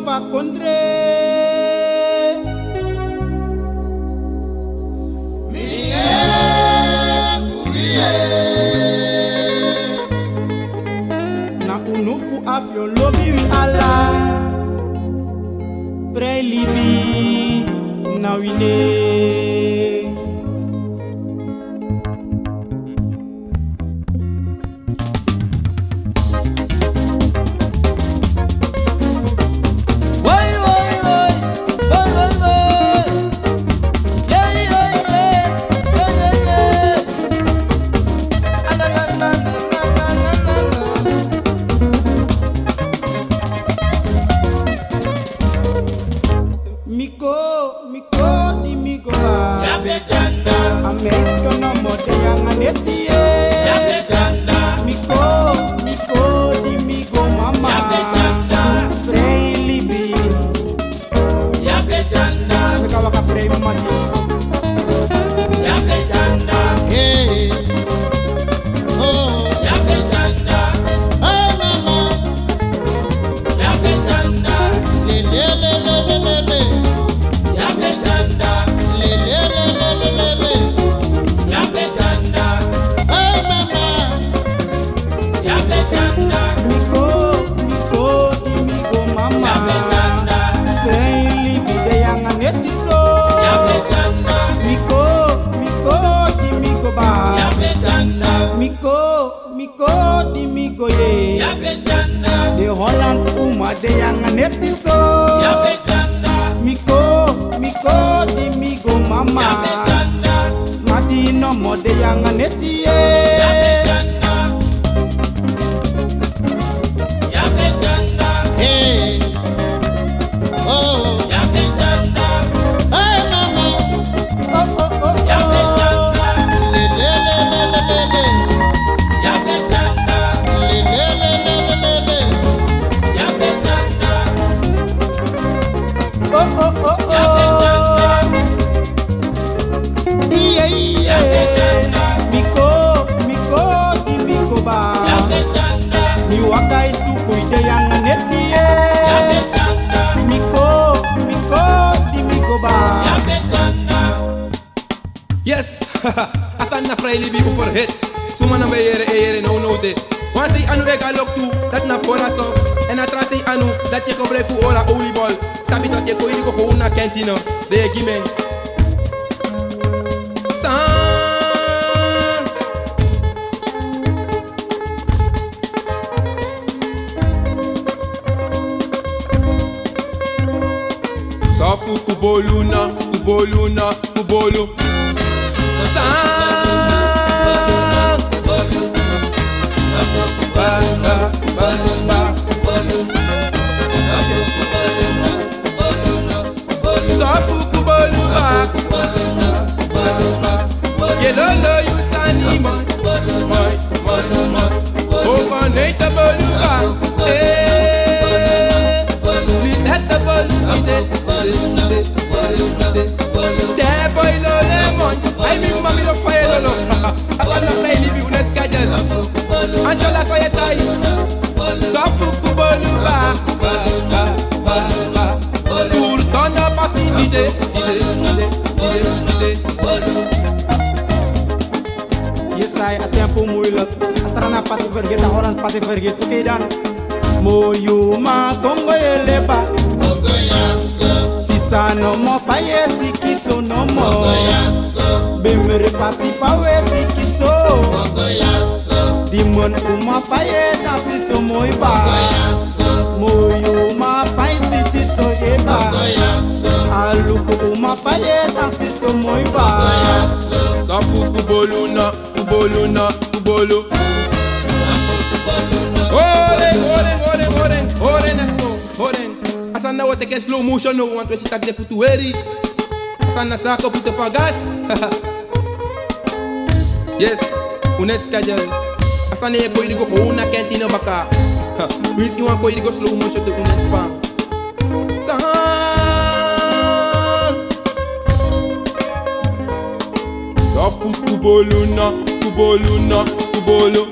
fakondre. Na unufu afyo lobi wi ala. Vrij libi na wine. Miko di miko ba. Yabe janda. Amesko no mote yang anetie. Yabe janda. Miko di miko mama. Yabe janda. Vrij libi. Yabe janda. Mika waka vrij mama di. Yabe janda. Hey, oh, Yabe janda. hey mama, Yabe janda. le le le le le le le, Yabe janda. le le le le le le le, Yabe janda. hey mama, Yabe janda. Miko di miko mama. Yabe janda. Vrij libi de yang anetiso. Yabe janda. Miko di miko ba. Yabe janda. Miko di miko ye. Yabe janda. De Holland uma de yang anetiso. Yabe janda. Miko di miko mama. Yabe janda. Madi no mo de yang anetie. Yabe janda. Yabe janda. hey, oh, Yabe janda. hey mama, Yabe janda. le le le le le le le, Yabe janda. le le le le le le le, Yabe janda. Miko di miko ba. Yabe janda. Mi waka isu kuide yang anetie. Yabe janda. Miko di miko ba. Yabe janda. Yes, afan na vrij libi voor hit. Suma na beyere no de. Wan say anu ega look tu, dat na fora sof. En na trans say anu, dat je gebruikt voor ora oliebol. Sabi dat je kooi ko gewoon na kantine. De je gimme. Safu kubolu. Safu kubolu Yelolo you sani man. Oh man, ain't the bolu please let the bolu There boy lo lemon. I mean mami lo fire lolo. Aban na play libi unet kajal. Anjola fire tai. Safu kubolu Pour ton opportunité. Yes, I a tempo moeilijk. Als er aan passie vergeet, dan Holland passie vergeet. Oké dan. Moyo ma Congo eleba. Congo yaso, Sisa no mo faye sikiso no mo. Congo yaso, Bemere pasi fawe sikiso. Congo yaso, Dimon uma faye dansi moiba. Congo yaso, Moyo ma faye sitiso eba. Congo yaso, Aluku uma faye dansi moiba. yaso, Safu kubolu. Horen. Asana wote ke slow motion no want we tak de futu weri. Asana sako futu pagas. Yes, unes kajal. Asana ye koi digo ho na kentino baka. Whisky wan koi digo slow motion to unes pang. Safu kubolu. Safu kubolu.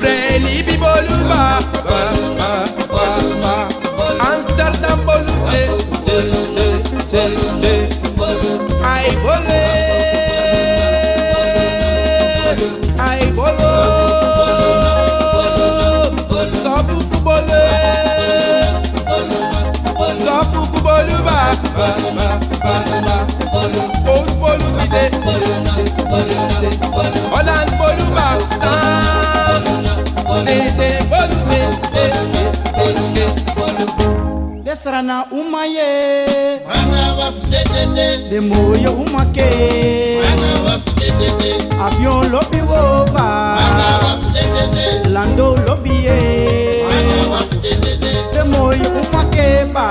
Frelibi Boluba, Amsterdam Bolute, ay bole, ay bolo, Sofuku bole, Sofuku Boluba, Os Bolubide, Holland Boluba, Desrana umaye, Manga wafdede, de moyo umake, manga wafdede, avion lobi woba, manga wafdede, lando lobiye, manga wafdede, de moyo umake ba,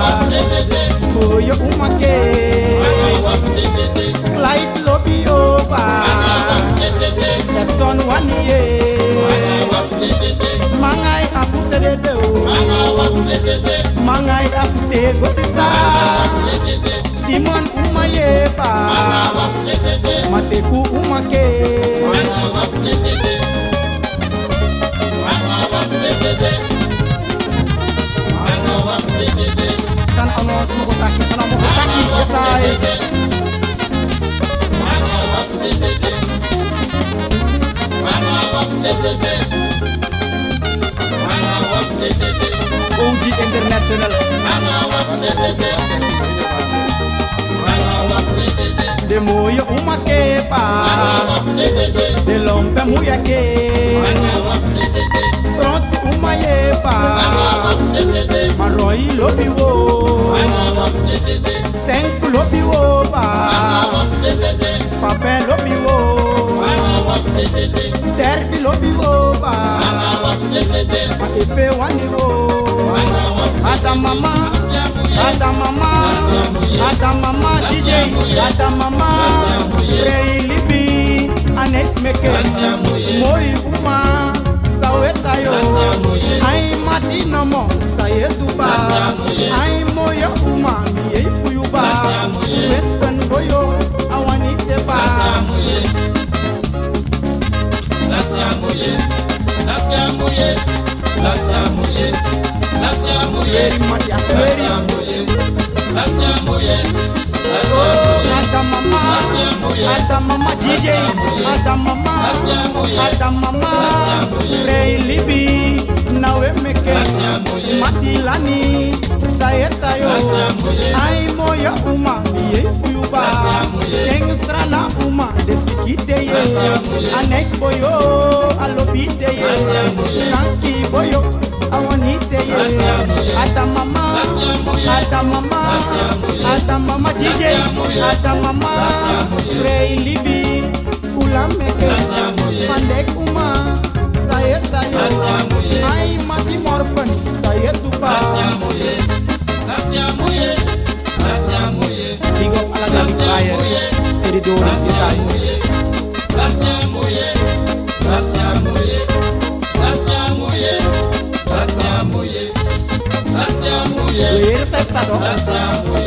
wafdede, moyo umake, manga wafdede, Clyde lobi oba, wafdede, Jackson waniye, wafdede, mangai afute de o, manga wafdede, mangai afute gosisa, Timon umaye ba, wafdede, mateku umake. manga wafdede, manga wafdede, manga wafdede, San alos mukutaki, san mukutaki, yesai. manga wafdede, manga wafdede, manga wafdede, OG International, manga wafdede, manga wafdede, de moyo umakepa, wafdede, de lompe muyake, manga wafdede, Tronsi umayepa, wafdede, Maroi lobiwo, manga wafdede, Senku lobiwo ba, wafdede, Pape lobiwo, manga wafdede, Derbi lobiwo ba, wafdede, Efe waniwo, Adamama, Adamama, Adamama DJ, Adamama, Frey Libi, Anes Meke, Moi Uma, Sawetayo, Ai Matinomo, Sayetuba, Ai Moya Uma, Miye Fuyuba, Western Boyo, Awanite Ba, Seri Matia Seri, Adamama, Adamama DJ, Adamama, Adamama, Frey Libi, Nawe Meke, Matilani, Sayetayo, Ai Moya Uma, Miye Fuyuba, Tengsrana Uma, Desikite ye, Anes Boyo, Alobite ye, Nanki Boyo, Awanite ye, Adamama, Adamama, Adamama DJ, Adamama, Frey Libi, Ulameke, Pandek Uma, Sayetayo, Ai Mati Morphan, Sayetuba, Big up Aladdin Fire, Teridori Isai. Where is that saddle?